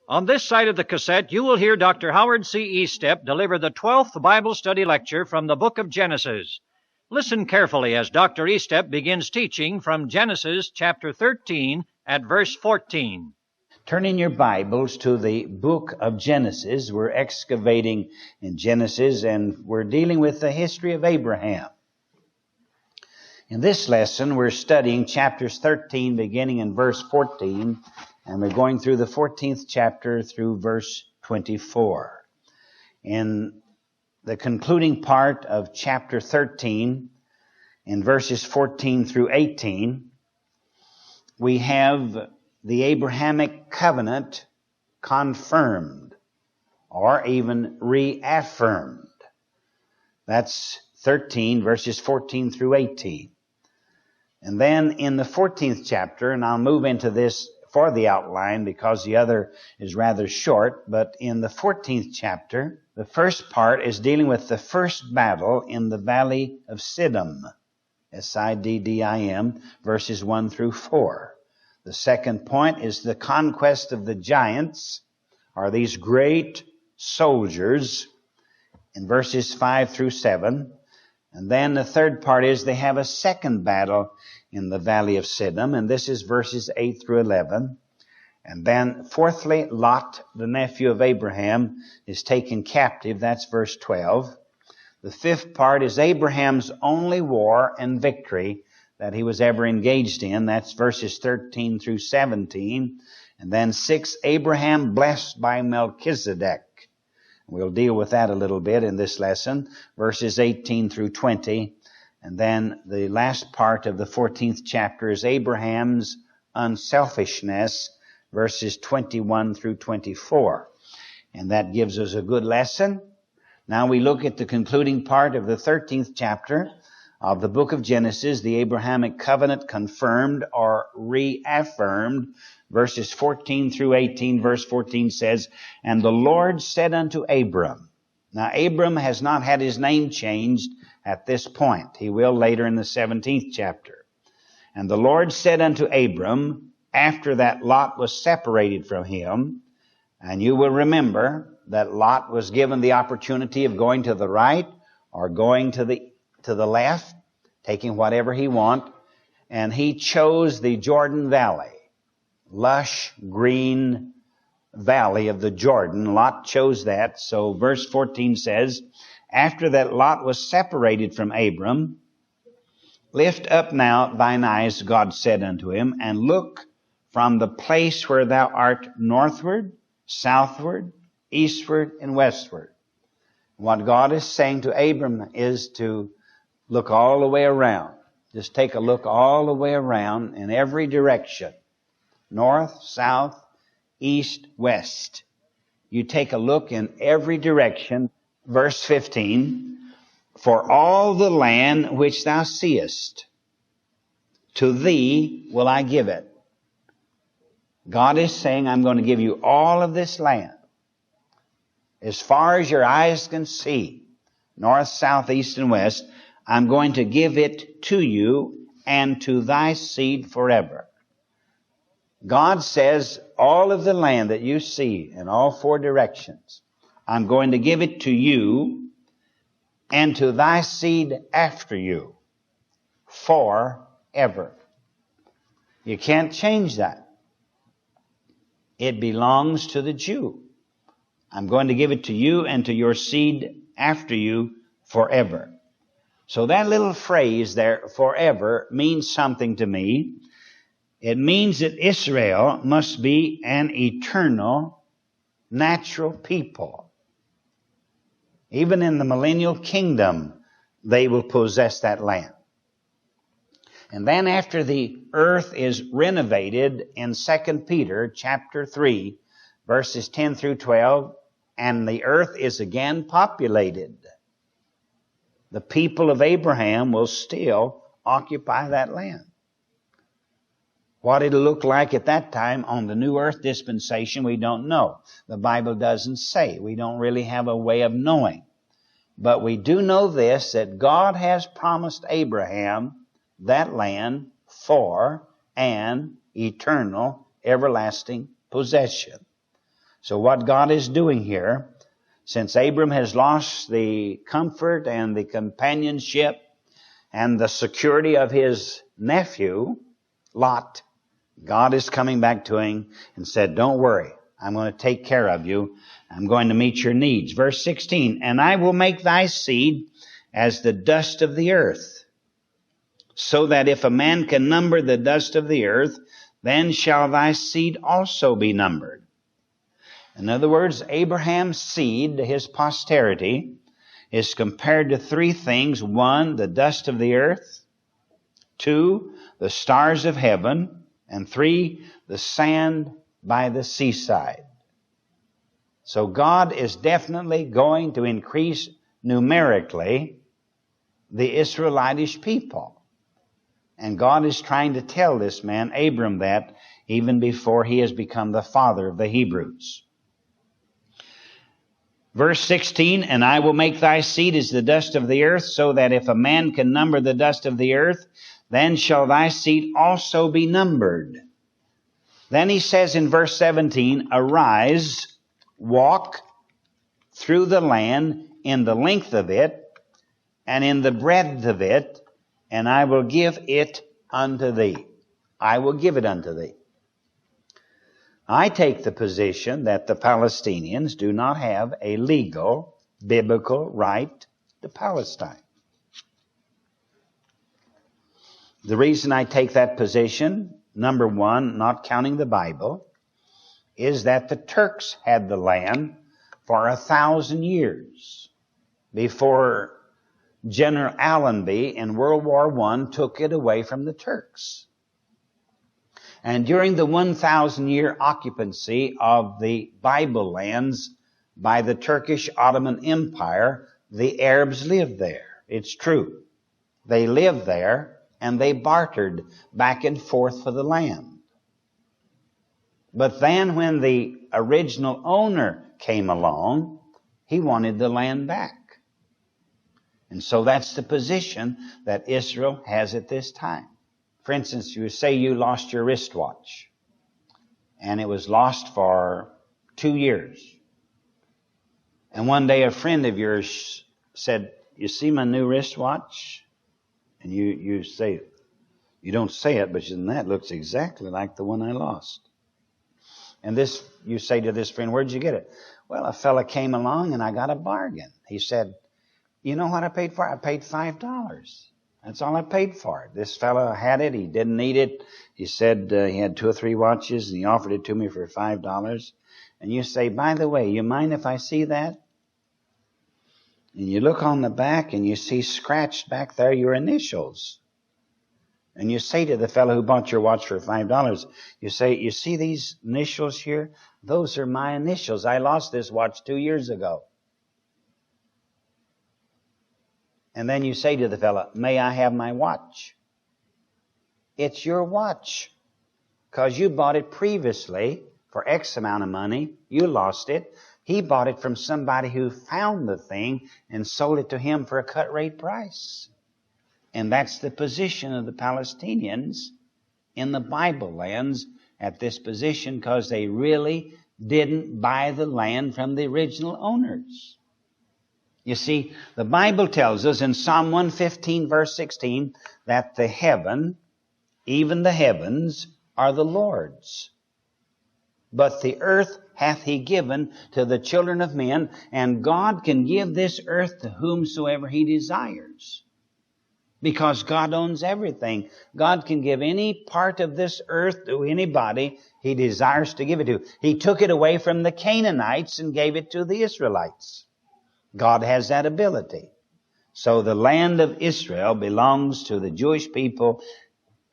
On this side of the cassette, you will hear Dr. Howard C. Estep deliver the 12th Bible study lecture from the book of Genesis. Listen carefully as Dr. Estep begins teaching from Genesis chapter 13 at verse 14. Turn in your Bibles to the book of Genesis. We're excavating in Genesis and we're dealing with the history of Abraham. In this lesson, we're studying chapters 13 beginning in verse 14, and we're going through the 14th chapter through verse 24. In the concluding part of chapter 13, in verses 14 through 18, we have the Abrahamic covenant confirmed or even reaffirmed. That's 13 verses 14 through 18. And then in the 14th chapter, and I'll move into this for the outline because the other is rather short, but in the 14th chapter, the first part is dealing with the first battle in the valley of Siddim, S-I-D-D-I-M, verses 1 through 4. The second point is the conquest of the giants, or these great soldiers, in verses 5 through 7. And then the third part is they have a second battle in the valley of Siddim, and this is verses 8 through 11. And then fourthly, Lot, the nephew of Abraham, is taken captive. That's verse 12. The fifth part is Abraham's only war and victory that he was ever engaged in. That's verses 13 through 17. And then 6, Abraham blessed by Melchizedek. We'll deal with that a little bit in this lesson, verses 18 through 20. And then the last part of the 14th chapter is Abraham's unselfishness, verses 21 through 24. And that gives us a good lesson. Now we look at the concluding part of the 13th chapter of the book of Genesis, the Abrahamic covenant confirmed or reaffirmed. Verses 14 through 18, verse 14 says, "And the Lord said unto Abram." Now Abram has not had his name changed at this point. He will later in the 17th chapter. "And the Lord said unto Abram," after that Lot was separated from him, and you will remember that Lot was given the opportunity of going to the right or going to the left, taking whatever he want, and he chose the Jordan Valley. Lush, green valley of the Jordan. Lot chose that. So verse 14 says, "After that Lot was separated from Abram, lift up now thine eyes, God said unto him, and look from the place where thou art northward, southward, eastward, and westward." What God is saying to Abram is to look all the way around. Just take a look all the way around in every direction. North, south, east, west. You take a look in every direction. Verse 15, "For all the land which thou seest, to thee will I give it." God is saying, I'm going to give you all of this land. As far as your eyes can see, north, south, east, and west, I'm going to give it to you and to thy seed forever. God says, all of the land that you see in all four directions, I'm going to give it to you and to thy seed after you forever. You can't change that. It belongs to the Jew. I'm going to give it to you and to your seed after you forever. So that little phrase there, forever, means something to me. It means that Israel must be an eternal, natural people. Even in the millennial kingdom, they will possess that land. And then after the earth is renovated in 2 Peter chapter 3, verses 10 through 12, and the earth is again populated, the people of Abraham will still occupy that land. What it'll look like at that time on the new earth dispensation, we don't know. The Bible doesn't say. We don't really have a way of knowing. But we do know this, that God has promised Abraham that land for an eternal, everlasting possession. So what God is doing here, since Abram has lost the comfort and the companionship and the security of his nephew, Lot, God is coming back to him and said, don't worry, I'm going to take care of you. I'm going to meet your needs. Verse 16, and I will make thy seed as the dust of the earth, so that if a man can number the dust of the earth, then shall thy seed also be numbered. In other words, Abraham's seed, his posterity, is compared to three things. One, the dust of the earth. Two, the stars of heaven. And three, the sand by the seaside. So God is definitely going to increase numerically the Israelitish people. And God is trying to tell this man, Abram, that even before he has become the father of the Hebrews. Verse 16, and I will make thy seed as the dust of the earth, so that if a man can number the dust of the earth, then shall thy seed also be numbered. Then he says in verse 17, arise, walk through the land in the length of it, and in the breadth of it, and I will give it unto thee. I will give it unto thee. I take the position that the Palestinians do not have a legal, biblical right to Palestine. The reason I take that position, number one, not counting the Bible, is that the Turks had the land for 1,000 years before General Allenby in World War I took it away from the Turks. And during the 1,000-year occupancy of the Bible lands by the Turkish Ottoman Empire, the Arabs lived there. It's true. They lived there and they bartered back and forth for the land. But then when the original owner came along, he wanted the land back. And so that's the position that Israel has at this time. For instance, you say you lost your wristwatch, and it was lost for 2 years. And one day a friend of yours said, you see my new wristwatch? And you say, you don't say it, but that looks exactly like the one I lost. And this, you say to this friend, where'd you get it? Well, a fella came along and I got a bargain. He said, you know what I paid for it? I paid $5. That's all I paid for it. This fellow had it. He didn't need it. He said he had 2 or 3 watches, and he offered it to me for $5. And you say, by the way, you mind if I see that? And you look on the back, and you see scratched back there your initials. And you say to the fellow who bought your watch for $5, you say, you see these initials here? Those are my initials. I lost this watch 2 years ago. And then you say to the fellow, may I have my watch? It's your watch. Because you bought it previously for X amount of money. You lost it. He bought it from somebody who found the thing and sold it to him for a cut rate price. And that's the position of the Palestinians in the Bible lands at this position, because they really didn't buy the land from the original owners. You see, the Bible tells us in Psalm 115, verse 16, that the heaven, even the heavens, are the Lord's. But the earth hath he given to the children of men, and God can give this earth to whomsoever he desires. Because God owns everything. God can give any part of this earth to anybody he desires to give it to. He took it away from the Canaanites and gave it to the Israelites. God has that ability. So the land of Israel belongs to the Jewish people,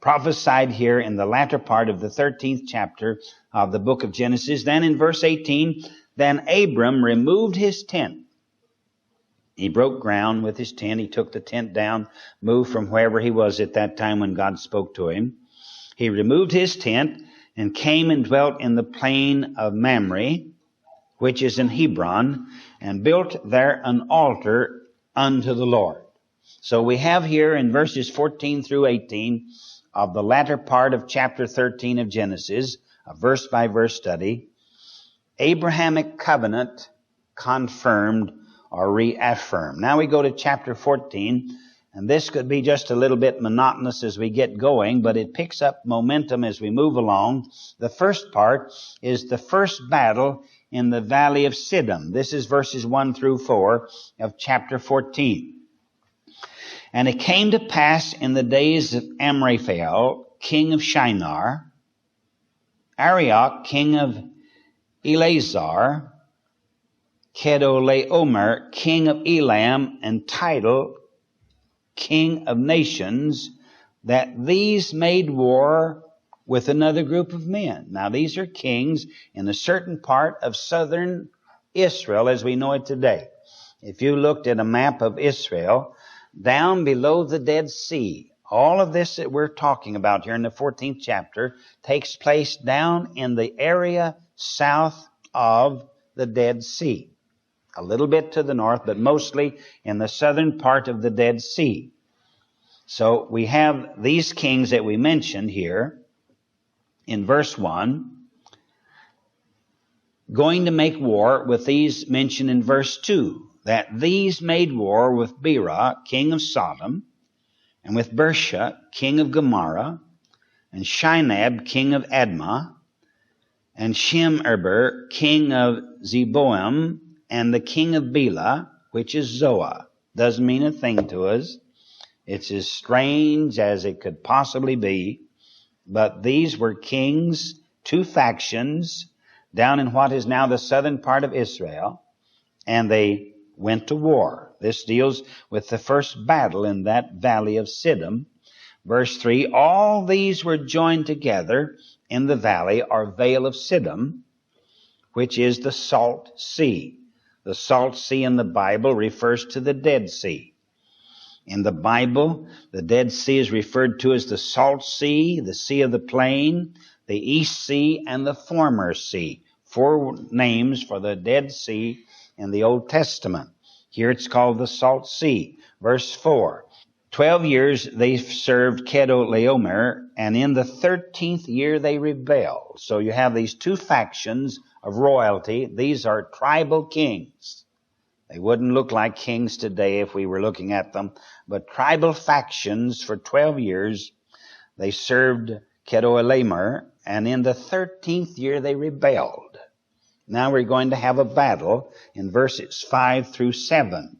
prophesied here in the latter part of the 13th chapter of the book of Genesis. Then in verse 18, then Abram removed his tent. He broke ground with his tent. He took the tent down, moved from wherever he was at that time when God spoke to him. He removed his tent and came and dwelt in the plain of Mamre, which is in Hebron, and built there an altar unto the Lord. So we have here in verses 14 through 18 of the latter part of chapter 13 of Genesis, a verse-by-verse study, Abrahamic covenant confirmed or reaffirmed. Now we go to chapter 14, and this could be just a little bit monotonous as we get going, but it picks up momentum as we move along. The first part is the first battle in the valley of Siddim. This is verses 1 through 4 of chapter 14. And it came to pass in the days of Amraphel, king of Shinar, Arioch, king of Eleazar, Kedorlaomer, king of Elam, and Tidal, king of nations, that these made war with another group of men. Now these are kings in a certain part of southern Israel as we know it today. If you looked at a map of Israel, down below the Dead Sea, all of this that we're talking about here in the 14th chapter takes place down in the area south of the Dead Sea. A little bit to the north, but mostly in the southern part of the Dead Sea. So we have these kings that we mentioned here in verse 1 going to make war with these mentioned in verse 2. That these made war with Bera, king of Sodom, and with Bersha, king of Gomorrah, and Shinab, king of Admah, and Shem-Eber, king of Zeboim, and the king of Bela, which is Zoah. Doesn't mean a thing to us. It's as strange as it could possibly be. But these were kings, two factions, down in what is now the southern part of Israel, and they went to war. This deals with the first battle in that valley of Siddim. Verse 3, all these were joined together in the valley or vale of Siddim, which is the Salt Sea. The Salt Sea in the Bible refers to the Dead Sea. In the Bible, the Dead Sea is referred to as the Salt Sea, the Sea of the Plain, the East Sea, and the Former Sea. 4 names for the Dead Sea in the Old Testament. Here it's called the Salt Sea. Verse 4, 12 years they served Kedorlaomer, and in the 13th year they rebelled. So you have these two factions of royalty. These are tribal kings. They wouldn't look like kings today if we were looking at them, but tribal factions for 12 years. They served Kedorlaomer, and in the 13th year they rebelled. Now we're going to have a battle in verses 5 through 7.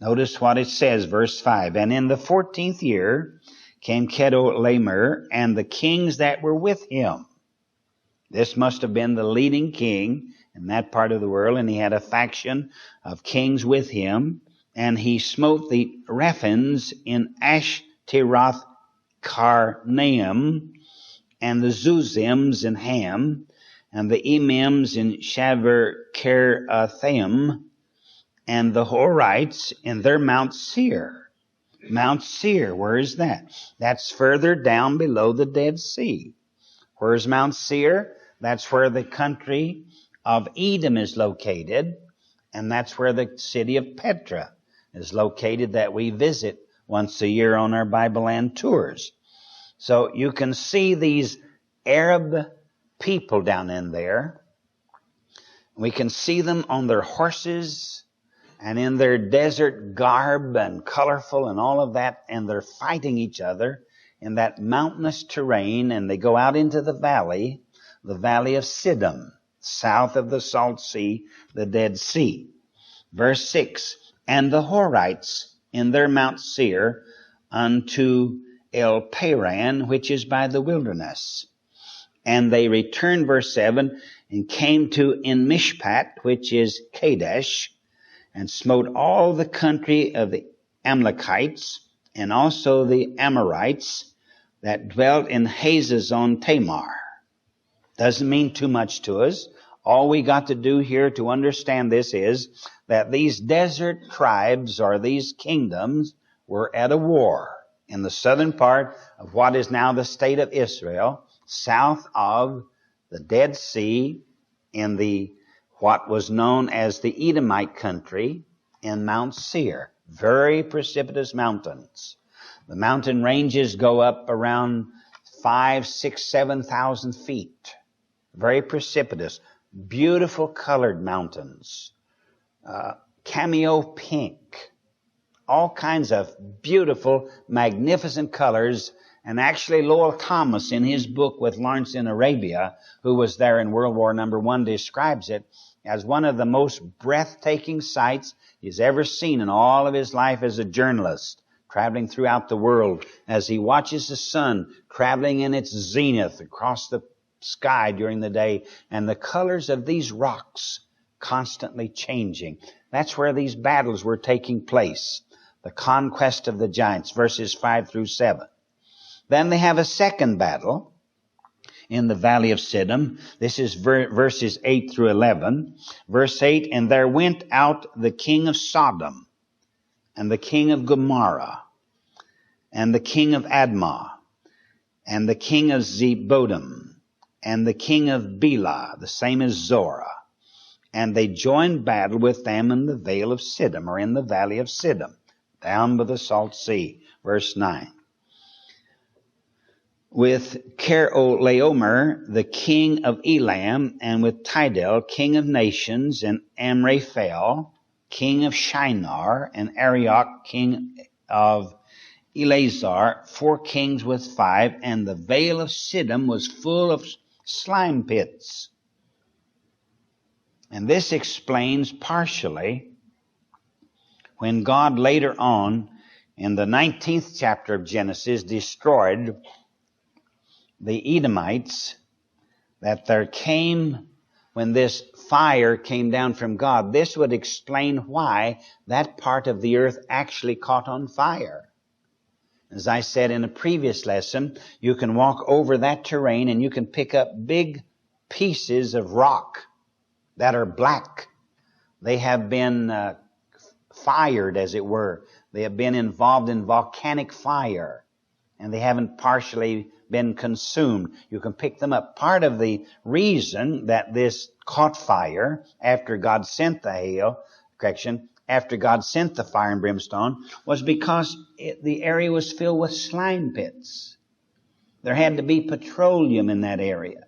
Notice what it says, verse 5. And in the 14th year came Kedorlaomer and the kings that were with him. This must have been the leading king in that part of the world, and he had a faction of kings with him. And he smote the Rephaims in Ashteroth Karnaim, and the Zuzims in Ham, and the Emims in Shaver Kerathaim, and the Horites in their Mount Seir. Mount Seir, where is that? That's further down below the Dead Sea. Where's Mount Seir? That's where the country of Edom is located, and that's where the city of Petra is located that we visit once a year on our Bible Land tours. So you can see these Arab people down in there. We can see them on their horses and in their desert garb and colorful and all of that, and they're fighting each other in that mountainous terrain, and they go out into the valley of Siddim, south of the Salt Sea, the Dead Sea. Verse 6, and the Horites in their Mount Seir unto El Paran, which is by the wilderness. And they returned, verse 7, and came to En Mishpat, which is Kadesh, and smote all the country of the Amalekites, and also the Amorites that dwelt in Hazazon Tamar. Doesn't mean too much to us. All we got to do here to understand this is that these desert tribes or these kingdoms were at a war in the southern part of what is now the state of Israel, south of the Dead Sea, in the what was known as the Edomite country in Mount Seir. Very precipitous mountains. The mountain ranges go up around 5, 6, 7,000 feet. Very precipitous. beautiful colored mountains, cameo pink, all kinds of beautiful, magnificent colors. And actually, Lowell Thomas, in his book with Lawrence in Arabia, who was there in World War I, describes it as one of the most breathtaking sights he's ever seen in all of his life as a journalist, traveling throughout the world as he watches the sun traveling in its zenith across the sky during the day, and the colors of these rocks constantly changing. That's where these battles were taking place. The conquest of the giants, verses 5 through 7. Then they have a second battle in the valley of Siddim. This is verses 8 through 11. Verse 8, and there went out the king of Sodom, and the king of Gomorrah, and the king of Admah, and the king of Zebodim, and the king of Bela, the same as Zorah. And they joined battle with them in the vale of Siddim, or in the valley of Siddim, down by the salt sea. Verse 9. With Chedorlaomer, the king of Elam, and with Tidal, king of nations, and Amraphel, king of Shinar, and Arioch, king of Eleazar, 4 kings with 5, and the vale of Siddim was full of slime pits. And this explains partially when God later on in the 19th chapter of Genesis destroyed the Edomites, that there came, when this fire came down from God, this would explain why that part of the earth actually caught on fire. As I said in a previous lesson, you can walk over that terrain and you can pick up big pieces of rock that are black. They have been fired, as it were. They have been involved in volcanic fire, and they haven't partially been consumed. You can pick them up. Part of the reason that this caught fire after God sent the after God sent the fire and brimstone, was because the area was filled with slime pits. There had to be petroleum in that area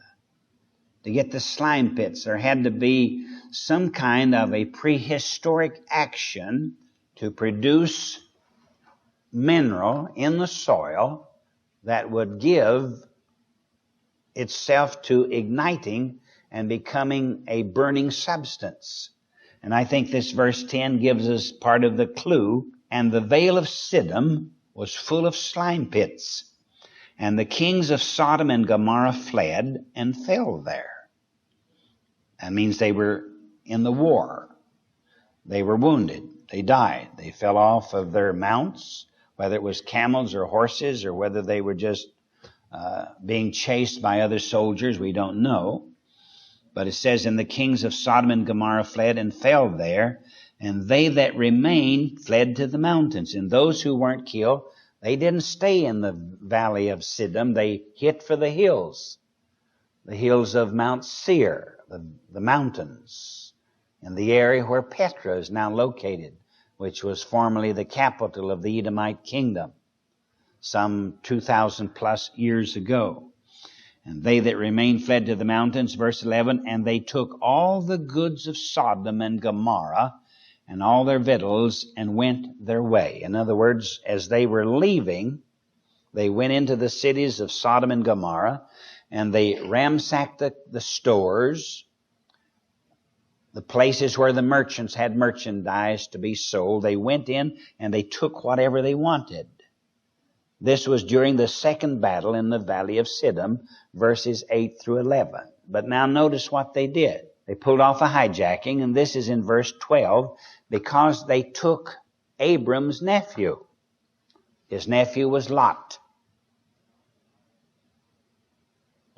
to get the slime pits. There had to be some kind of a prehistoric action to produce mineral in the soil that would give itself to igniting and becoming a burning substance. And I think this verse 10 gives us part of the clue. And the vale of Siddim was full of slime pits, and the kings of Sodom and Gomorrah fled and fell there. That means they were in the war. They were wounded. They died. They fell off of their mounts, whether it was camels or horses, or whether they were just being chased by other soldiers, we don't know. But it says, and the kings of Sodom and Gomorrah fled and fell there, and they that remained fled to the mountains. And those who weren't killed, they didn't stay in the valley of Siddim. They hit for the hills of Mount Seir, the mountains, in the area where Petra is now located, which was formerly the capital of the Edomite kingdom, some 2,000 plus years ago. And they that remained fled to the mountains, verse 11, and they took all the goods of Sodom and Gomorrah and all their victuals and went their way. In other words, as they were leaving, they went into the cities of Sodom and Gomorrah, and they ransacked the stores, the places where the merchants had merchandise to be sold. They went in and they took whatever they wanted. This was during the second battle in the valley of Siddim, verses 8 through 11. But now notice what they did. They pulled off a hijacking, and this is in verse 12, because they took Abram's nephew. His nephew was Lot.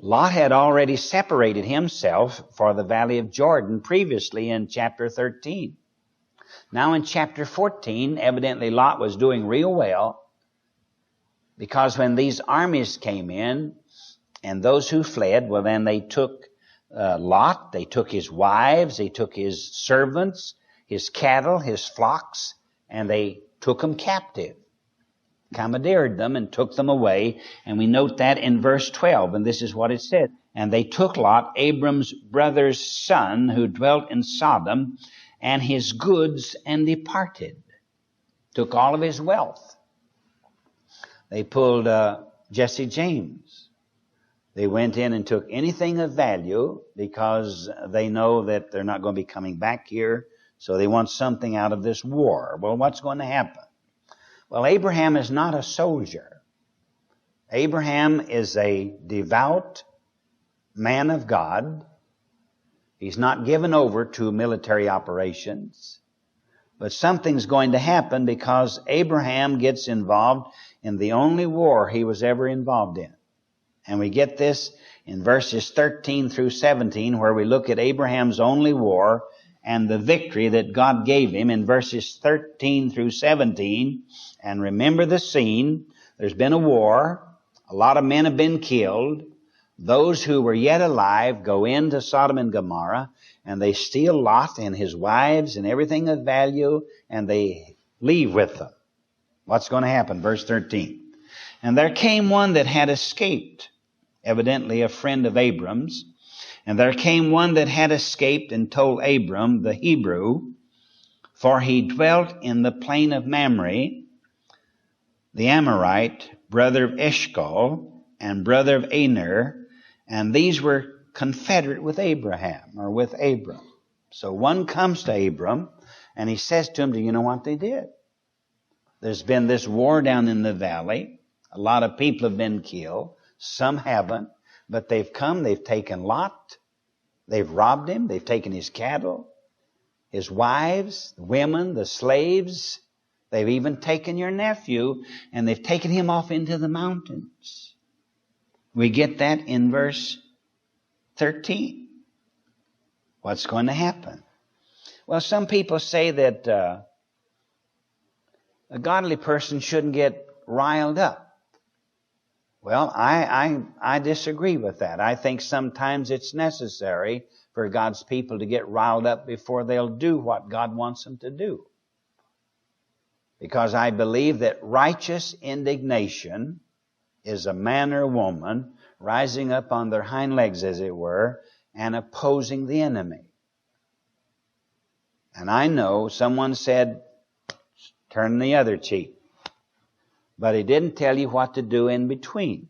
Lot had already separated himself for the valley of Jordan previously in chapter 13. Now in chapter 14, evidently Lot was doing real well, because when these armies came in, and those who fled, well, then they took Lot, they took his wives, they took his servants, his cattle, his flocks, and they took them captive, commandeered them and took them away. And we note that in verse 12, and this is what it said. And they took Lot, Abram's brother's son, who dwelt in Sodom, and his goods, and departed. Took all of his wealth. They pulled Jesse James. They went in and took anything of value because they know that they're not going to be coming back here, so they want something out of this war. Well, what's going to happen? Well, Abraham is not a soldier. Abraham is a devout man of God. He's not given over to military operations. But something's going to happen because Abraham gets involved in the only war he was ever involved in. And we get this in verses 13 through 17, where we look at Abraham's only war and the victory that God gave him in verses 13 through 17. And remember the scene. There's been a war. A lot of men have been killed. Those who were yet alive go into Sodom and Gomorrah, and they steal Lot and his wives and everything of value, and they leave with them. What's going to happen? Verse 13. And there came one that had escaped, evidently a friend of Abram's. And there came one that had escaped and told Abram, the Hebrew, for he dwelt in the plain of Mamre, the Amorite, brother of Eshcol, and brother of Aner, and these were confederate with Abraham, or with Abram. So one comes to Abram, and he says to him, do you know what they did? There's been this war down in the valley. A lot of people have been killed. Some haven't. But they've come, they've taken Lot. They've robbed him. They've taken his cattle, his wives, the women, the slaves. They've even taken your nephew, and they've taken him off into the mountains. We get that in verse 13. What's going to happen? Well, some people say that a godly person shouldn't get riled up. Well, I disagree with that. I think sometimes it's necessary for God's people to get riled up before they'll do what God wants them to do. Because I believe that righteous indignation is a man or woman rising up on their hind legs, as it were, and opposing the enemy. And I know someone said, turn the other cheek. But he didn't tell you what to do in between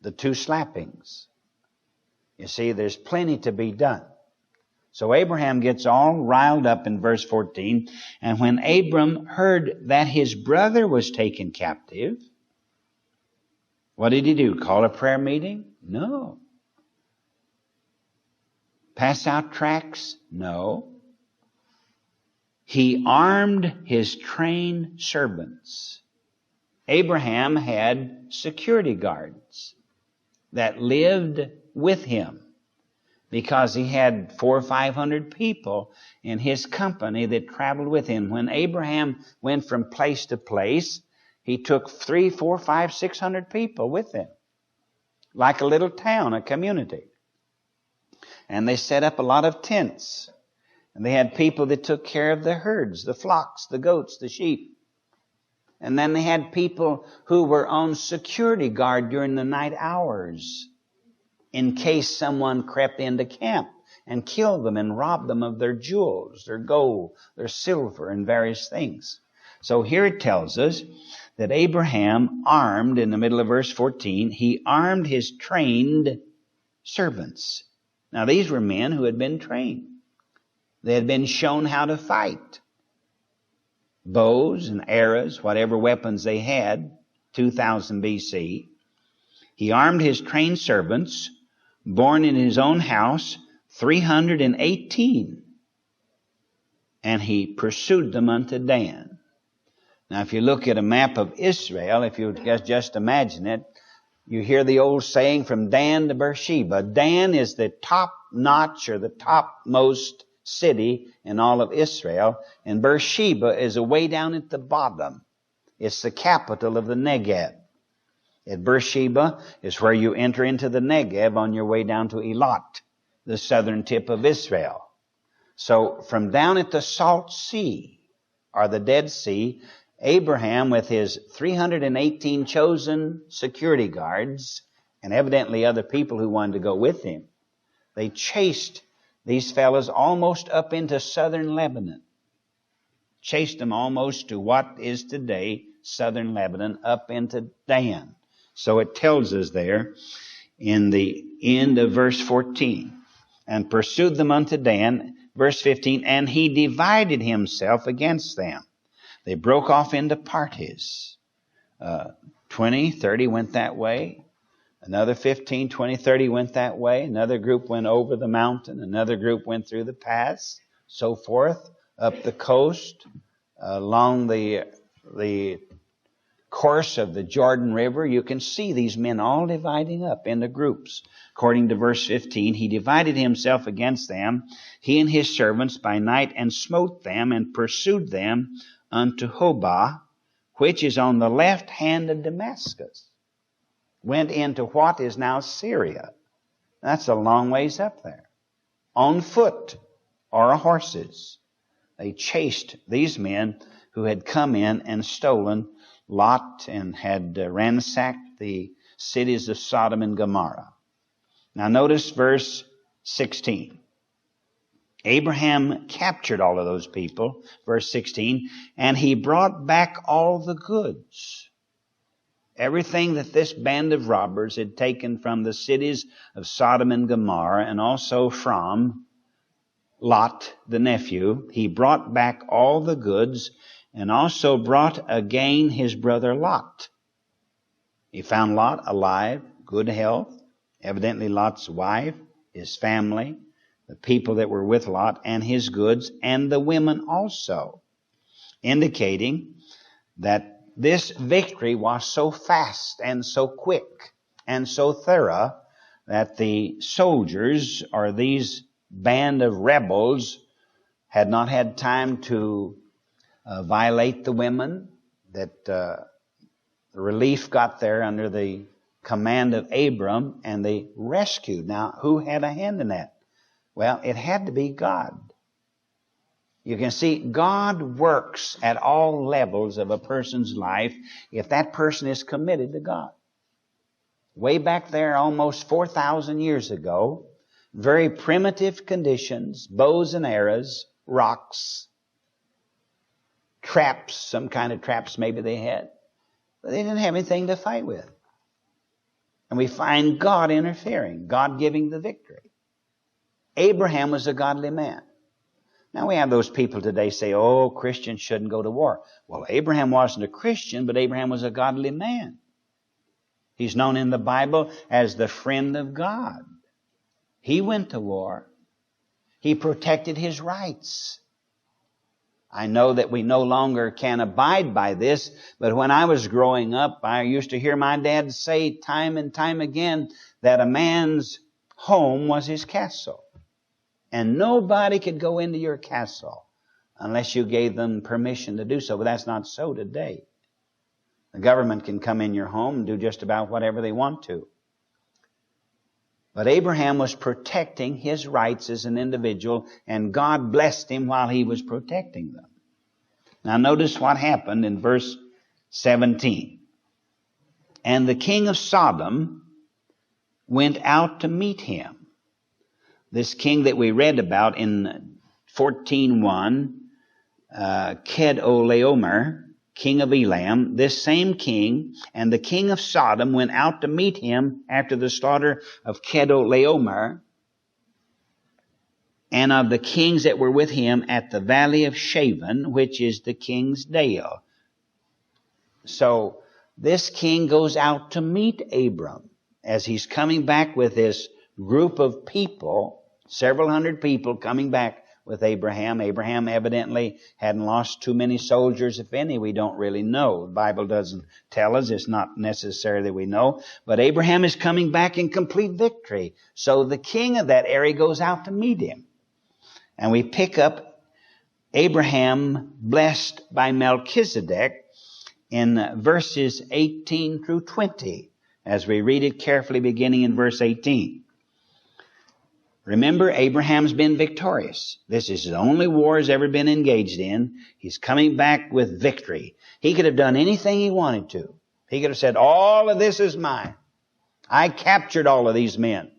the two slappings. You see, there's plenty to be done. So Abraham gets all riled up in verse 14. And when Abram heard that his brother was taken captive, what did he do? Call a prayer meeting? No. Pass out tracts? No. He armed his trained servants. Abraham had security guards that lived with him because he had 400 or 500 people in his company that traveled with him. When Abraham went from place to place, he took 300, 400, 500, 600 people with him, like a little town, a community. And they set up a lot of tents. And they had people that took care of the herds, the flocks, the goats, the sheep. And then they had people who were on security guard during the night hours in case someone crept into camp and killed them and robbed them of their jewels, their gold, their silver, and various things. So here it tells us that Abraham armed, in the middle of verse 14, he armed his trained servants. Now these were men who had been trained. They had been shown how to fight. Bows and arrows, whatever weapons they had, 2000 BC. He armed his trained servants, born in his own house, 318. And he pursued them unto Dan. Now, if you look at a map of Israel, if you just imagine it, you hear the old saying, from Dan to Beersheba. Dan is the top notch or the topmost city in all of Israel, and Beersheba is way down at the bottom. It's the capital of the Negev. At Beersheba is where you enter into the Negev on your way down to Eilat, the southern tip of Israel. So from down at the Salt Sea, or the Dead Sea, Abraham, with his 318 chosen security guards and evidently other people who wanted to go with him. They chased these fellows almost up into southern Lebanon. Chased them almost to what is today southern Lebanon, up into Dan. So it tells us there in the end of verse 14, and pursued them unto Dan, verse 15, and he divided himself against them. They broke off into parties. 20, 30 went that way. Another 15, 20, 30 went that way. Another group went over the mountain. Another group went through the pass, so forth, up the coast, along the course of the Jordan River. You can see these men all dividing up into groups. According to verse 15, he divided himself against them, he and his servants, by night, and smote them, and pursued them unto Hobah, which is on the left hand of Damascus. Went into what is now Syria. That's a long ways up there. On foot or horses. They chased these men who had come in and stolen Lot and had ransacked the cities of Sodom and Gomorrah. Now notice verse 16. Abraham captured all of those people, verse 16, and he brought back all the goods. Everything that this band of robbers had taken from the cities of Sodom and Gomorrah, and also from Lot, the nephew, he brought back all the goods, and also brought again his brother Lot. He found Lot alive, good health, evidently Lot's wife, his family, the people that were with Lot, and his goods, and the women also, indicating that this victory was so fast and so quick and so thorough that the soldiers, or these band of rebels, had not had time to violate the women, that the relief got there under the command of Abram, and they rescued. Now, who had a hand in that? Well, it had to be God. You can see God works at all levels of a person's life if that person is committed to God. Way back there, almost 4,000 years ago, very primitive conditions, bows and arrows, rocks, traps, some kind of traps maybe they had. But they didn't have anything to fight with. And we find God interfering, God giving the victory. Abraham was a godly man. Now we have those people today say, oh, Christians shouldn't go to war. Well, Abraham wasn't a Christian, but Abraham was a godly man. He's known in the Bible as the friend of God. He went to war. He protected his rights. I know that we no longer can abide by this, but when I was growing up, I used to hear my dad say time and time again that a man's home was his castle. And nobody could go into your castle unless you gave them permission to do so. But that's not so today. The government can come in your home and do just about whatever they want to. But Abraham was protecting his rights as an individual, and God blessed him while he was protecting them. Now notice what happened in verse 17. And the king of Sodom went out to meet him. This king that we read about in 14:1, Kedorlaomer, king of Elam, this same king, and the king of Sodom went out to meet him after the slaughter of Kedorlaomer, and of the kings that were with him at the valley of Shaven, which is the king's dale. So this king goes out to meet Abram as he's coming back with this group of people, several hundred people coming back with Abraham. Abraham evidently hadn't lost too many soldiers, if any. We don't really know. The Bible doesn't tell us. It's not necessary that we know. But Abraham is coming back in complete victory. So the king of that area goes out to meet him. And we pick up Abraham blessed by Melchizedek in verses 18 through 20, as we read it carefully beginning in verse 18. Remember, Abraham's been victorious. This is the only war he's ever been engaged in. He's coming back with victory. He could have done anything he wanted to. He could have said, all of this is mine. I captured all of these men.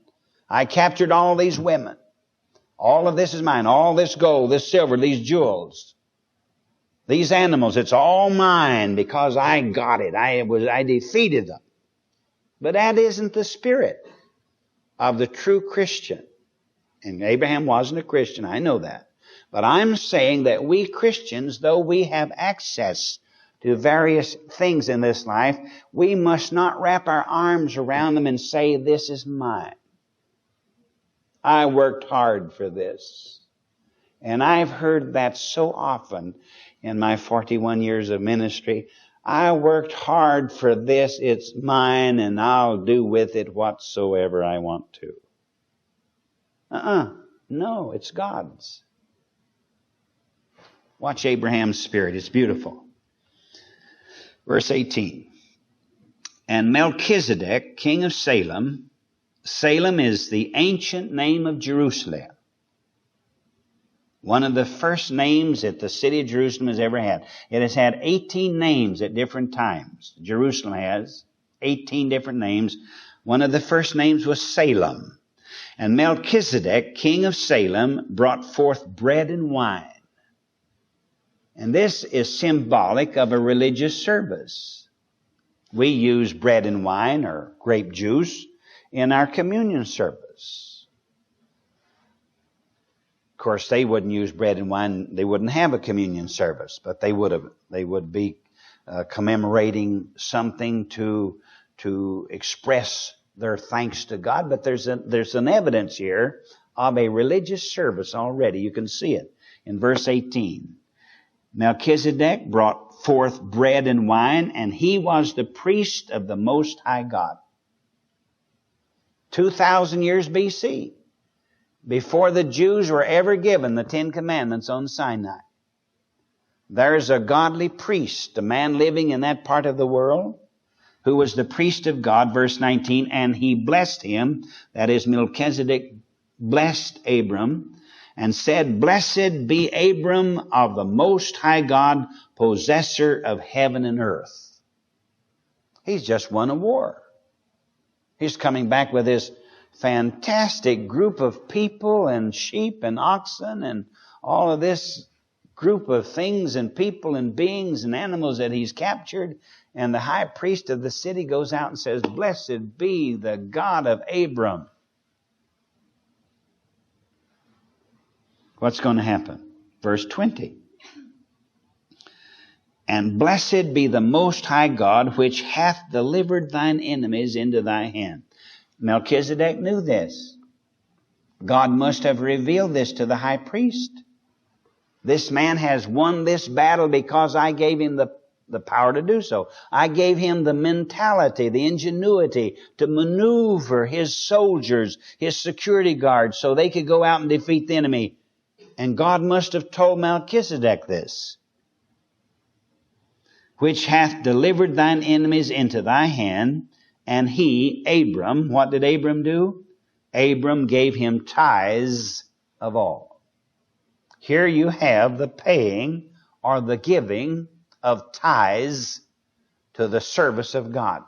I captured all these women. All of this is mine. All this gold, this silver, these jewels, these animals. It's all mine because I got it. I defeated them. But that isn't the spirit of the true Christian. And Abraham wasn't a Christian. I know that. But I'm saying that we Christians, though we have access to various things in this life, we must not wrap our arms around them and say, this is mine. I worked hard for this. And I've heard that so often in my 41 years of ministry. I worked hard for this. It's mine, and I'll do with it whatsoever I want to. No, it's God's. Watch Abraham's spirit. It's beautiful. Verse 18. And Melchizedek, king of Salem. Salem is the ancient name of Jerusalem. One of the first names that the city of Jerusalem has ever had. It has had 18 names at different times. Jerusalem has 18 different names. One of the first names was Salem. And Melchizedek, king of Salem, brought forth bread and wine. And this is symbolic of a religious service. We use bread and wine or grape juice in our communion service. Of course, they wouldn't use bread and wine. They wouldn't have a communion service, but they would be commemorating something to express their thanks to God. But there's an evidence here of a religious service already. You can see it in verse 18. Melchizedek brought forth bread and wine, and he was the priest of the Most High God. 2,000 years BC, before the Jews were ever given the Ten Commandments on Sinai. There's a godly priest, a man living in that part of the world, who was the priest of God, verse 19, and he blessed him, that is, Melchizedek blessed Abram, and said, Blessed be Abram of the Most High God, possessor of heaven and earth. He's just won a war. He's coming back with his fantastic group of people and sheep and oxen and all of this group of things and people and beings and animals that he's captured. And the high priest of the city goes out and says, Blessed be the God of Abram. What's going to happen? Verse 20. And blessed be the Most High God, which hath delivered thine enemies into thy hand. Melchizedek knew this. God must have revealed this to the high priest. This man has won this battle because I gave him the power to do so. I gave him the mentality, the ingenuity to maneuver his soldiers, his security guards, so they could go out and defeat the enemy. And God must have told Melchizedek this. Which hath delivered thine enemies into thy hand. And he, Abram, what did Abram do? Abram gave him tithes of all. Here you have the paying or the giving of tithes to the service of God.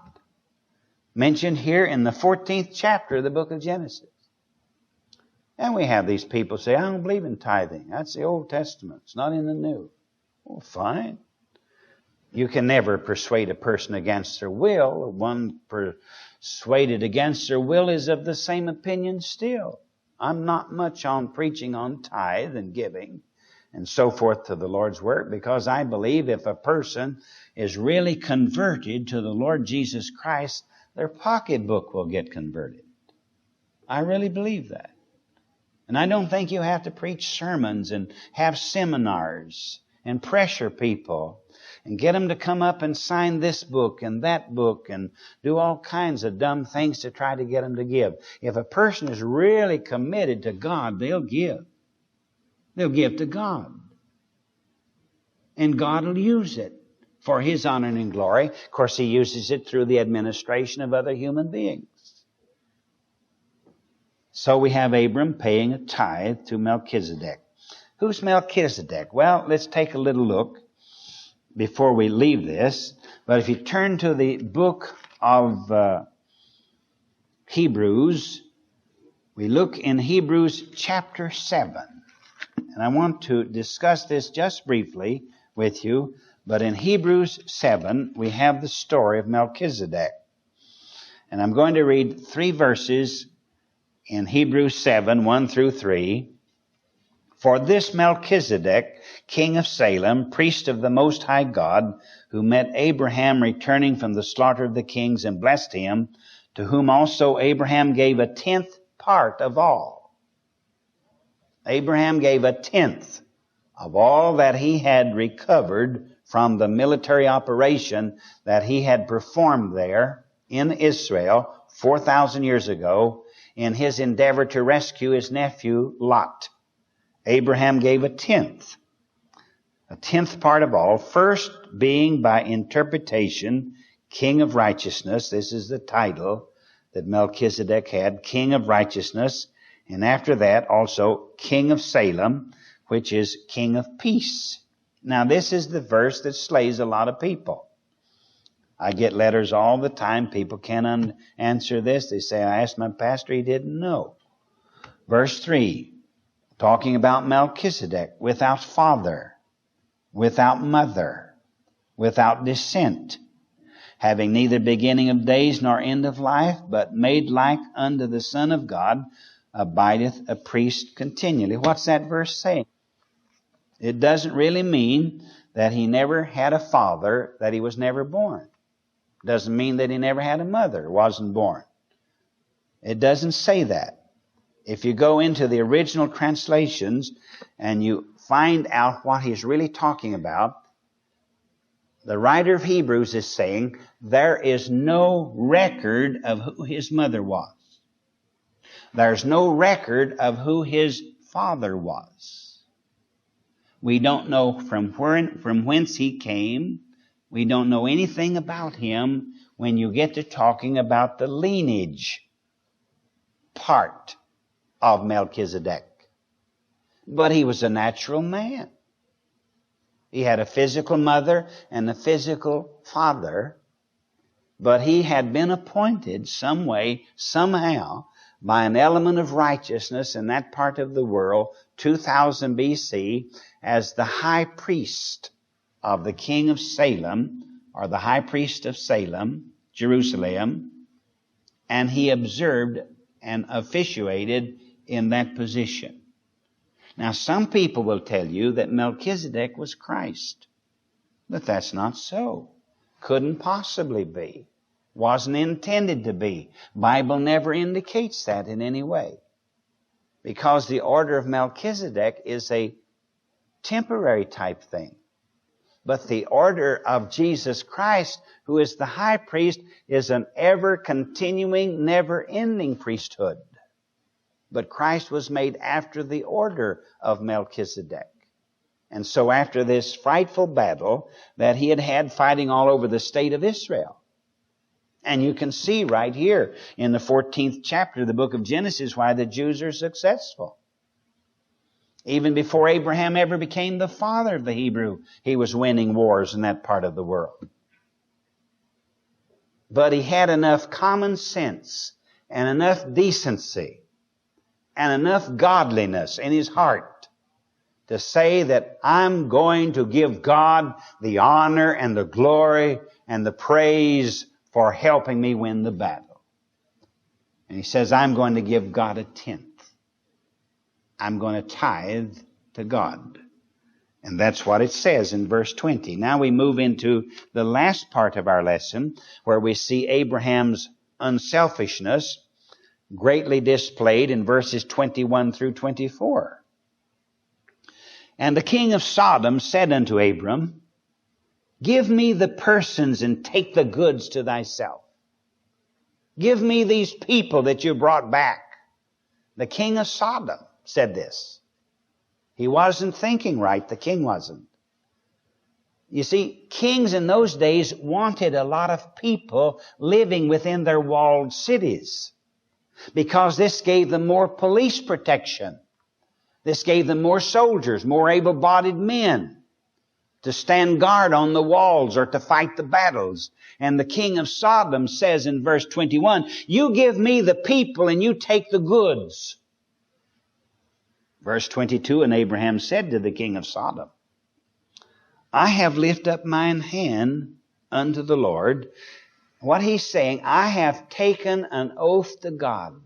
Mentioned here in the 14th chapter of the book of Genesis. And we have these people say, I don't believe in tithing. That's the Old Testament. It's not in the New. Well, fine. You can never persuade a person against their will. One persuaded against their will is of the same opinion still. I'm not much on preaching on tithe and giving and so forth to the Lord's work, because I believe if a person is really converted to the Lord Jesus Christ, their pocketbook will get converted. I really believe that. And I don't think you have to preach sermons and have seminars and pressure people and get them to come up and sign this book and that book and do all kinds of dumb things to try to get them to give. If a person is really committed to God, they'll give. They'll give to God. And God will use it for His honor and glory. Of course, He uses it through the administration of other human beings. So we have Abram paying a tithe to Melchizedek. Who's Melchizedek? Well, let's take a little look before we leave this. But if you turn to the book of Hebrews. We look in Hebrews chapter 7. And I want to discuss this just briefly with you. But in Hebrews 7, we have the story of Melchizedek. And I'm going to read 3 verses in Hebrews 7, 1 through 3. For this Melchizedek, king of Salem, priest of the Most High God, who met Abraham returning from the slaughter of the kings and blessed him, to whom also Abraham gave a 10th part of all. Abraham gave a 10th of all that he had recovered from the military operation that he had performed there in Israel 4,000 years ago in his endeavor to rescue his nephew Lot. Abraham gave a 10th part of all, first being by interpretation King of Righteousness. This is the title that Melchizedek had, King of Righteousness, and after that also King of Salem, which is King of Peace. Now this is the verse that slays a lot of people. I get letters all the time. People can't answer this. They say, I asked my pastor, he didn't know. Verse 3, talking about Melchizedek, without father, without mother, without descent, having neither beginning of days nor end of life, but made like unto the Son of God, abideth a priest continually. What's that verse saying? It doesn't really mean that he never had a father, that he was never born. It doesn't mean that he never had a mother, wasn't born. It doesn't say that. If you go into the original translations and you find out what he's really talking about, the writer of Hebrews is saying there is no record of who his mother was. There's no record of who his father was. We don't know from whence he came. We don't know anything about him when you get to talking about the lineage part of Melchizedek. But he was a natural man. He had a physical mother and a physical father, but he had been appointed some way, somehow, by an element of righteousness in that part of the world, 2000 BC, as the high priest of the king of Salem, or the high priest of Salem, Jerusalem, and he observed and officiated in that position. Now, some people will tell you that Melchizedek was Christ, but that's not so. Couldn't possibly be. Wasn't intended to be. Bible never indicates that in any way. Because the order of Melchizedek is a temporary type thing. But the order of Jesus Christ, who is the high priest, is an ever-continuing, never-ending priesthood. But Christ was made after the order of Melchizedek. And so after this frightful battle that he had had fighting all over the state of Israel, and you can see right here in the 14th chapter of the book of Genesis why the Jews are successful. Even before Abraham ever became the father of the Hebrew, he was winning wars in that part of the world. But he had enough common sense and enough decency and enough godliness in his heart to say that I'm going to give God the honor and the glory and the praise for helping me win the battle. And he says, I'm going to give God a 10th. I'm going to tithe to God. And that's what it says in verse 20. Now we move into the last part of our lesson where we see Abraham's unselfishness greatly displayed in verses 21 through 24. And the king of Sodom said unto Abram, give me the persons and take the goods to thyself. Give me these people that you brought back. The king of Sodom said this. He wasn't thinking right. The king wasn't. You see, kings in those days wanted a lot of people living within their walled cities because this gave them more police protection. This gave them more soldiers, more able-bodied men to stand guard on the walls or to fight the battles. And the king of Sodom says in verse 21, you give me the people and you take the goods. Verse 22, and Abraham said to the king of Sodom, I have lifted up mine hand unto the Lord. What he's saying, I have taken an oath to God.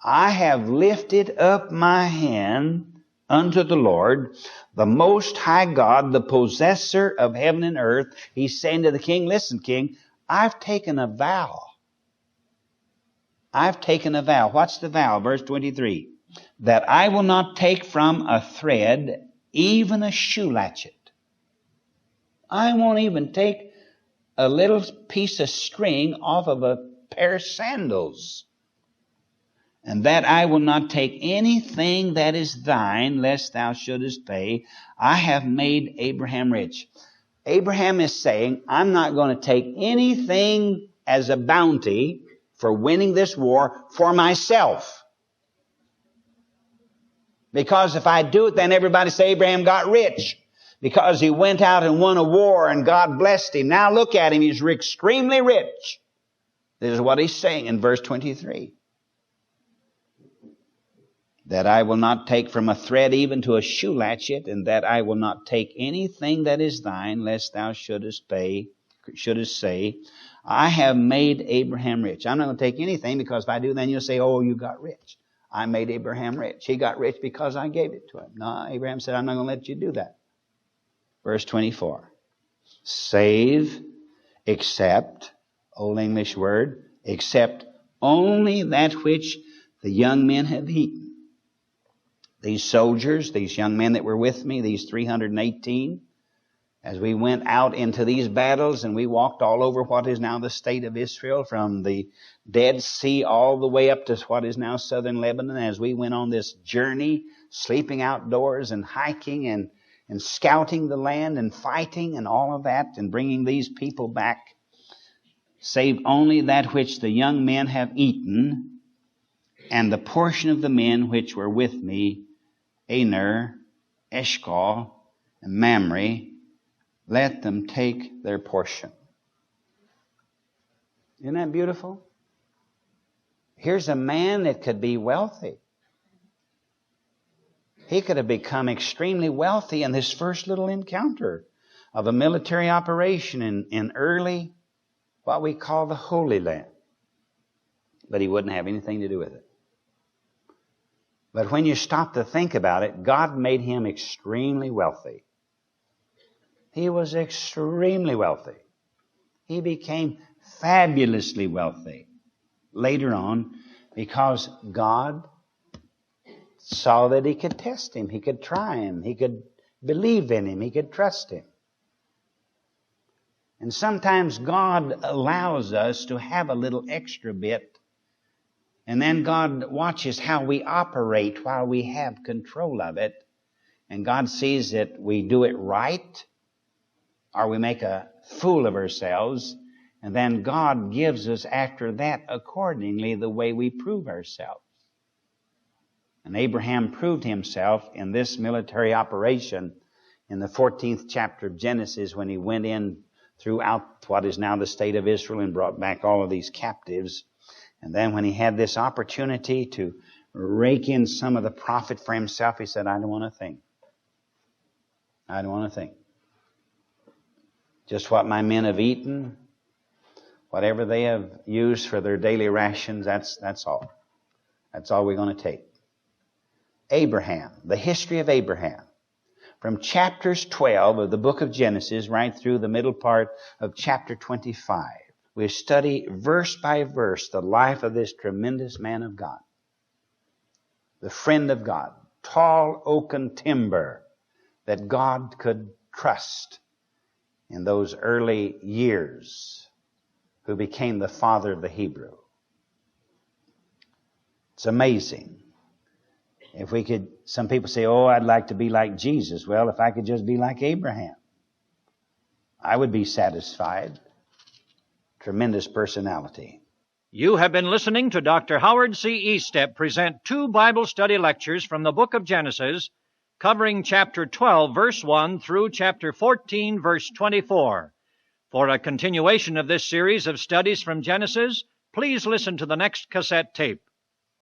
I have lifted up my hand unto the Lord, the Most High God, the possessor of heaven and earth. He's saying to the king, listen, king, I've taken a vow. I've taken a vow. What's the vow? Verse 23. That I will not take from a thread even a shoe latchet. I won't even take a little piece of string off of a pair of sandals. And that I will not take anything that is thine, lest thou shouldest pay. I have made Abraham rich. Abraham is saying, I'm not going to take anything as a bounty for winning this war for myself. Because if I do it, then everybody say Abraham got rich. Because he went out and won a war and God blessed him. Now look at him, he's extremely rich. This is what he's saying in verse 23. That I will not take from a thread even to a shoe latchet, and that I will not take anything that is thine, lest thou shouldest say, I have made Abraham rich. I'm not going to take anything, because if I do, then you'll say, oh, you got rich. I made Abraham rich. He got rich because I gave it to him. No, Abraham said, I'm not going to let you do that. Verse 24. Save, except, Old English word, except only that which the young men have eaten. These soldiers, these young men that were with me, these 318, as we went out into these battles and we walked all over what is now the state of Israel, from the Dead Sea all the way up to what is now southern Lebanon, as we went on this journey, sleeping outdoors and hiking and scouting the land and fighting and all of that and bringing these people back, save only that which the young men have eaten, and the portion of the men which were with me, Aner, Eshcol, and Mamre, let them take their portion. Isn't that beautiful? Here's a man that could be wealthy. He could have become extremely wealthy in this first little encounter of a military operation in early, what we call the Holy Land. But he wouldn't have anything to do with it. But when you stop to think about it, God made him extremely wealthy. He was extremely wealthy. He became fabulously wealthy later on because God saw that he could test him, he could try him, he could believe in him, he could trust him. And sometimes God allows us to have a little extra bit, and then God watches how we operate while we have control of it. And God sees that we do it right, or we make a fool of ourselves. And then God gives us after that accordingly the way we prove ourselves. And Abraham proved himself in this military operation in the 14th chapter of Genesis, when he went in throughout what is now the state of Israel and brought back all of these captives. And then when he had this opportunity to rake in some of the profit for himself, he said, I don't want to think. I don't want to think. Just what my men have eaten, whatever they have used for their daily rations, that's all. That's all we're going to take. Abraham, the history of Abraham. From chapters 12 of the book of Genesis right through the middle part of chapter 25. We study verse by verse the life of this tremendous man of God. The friend of God. Tall oaken timber that God could trust in those early years, who became the father of the Hebrew. It's amazing. If we could, some people say, oh, I'd like to be like Jesus. Well, if I could just be like Abraham, I would be satisfied. Tremendous personality. You have been listening to Dr. Howard C. Estep present 2 Bible study lectures from the book of Genesis, covering chapter 12, verse 1 through chapter 14, verse 24. For a continuation of this series of studies from Genesis, please listen to the next cassette tape.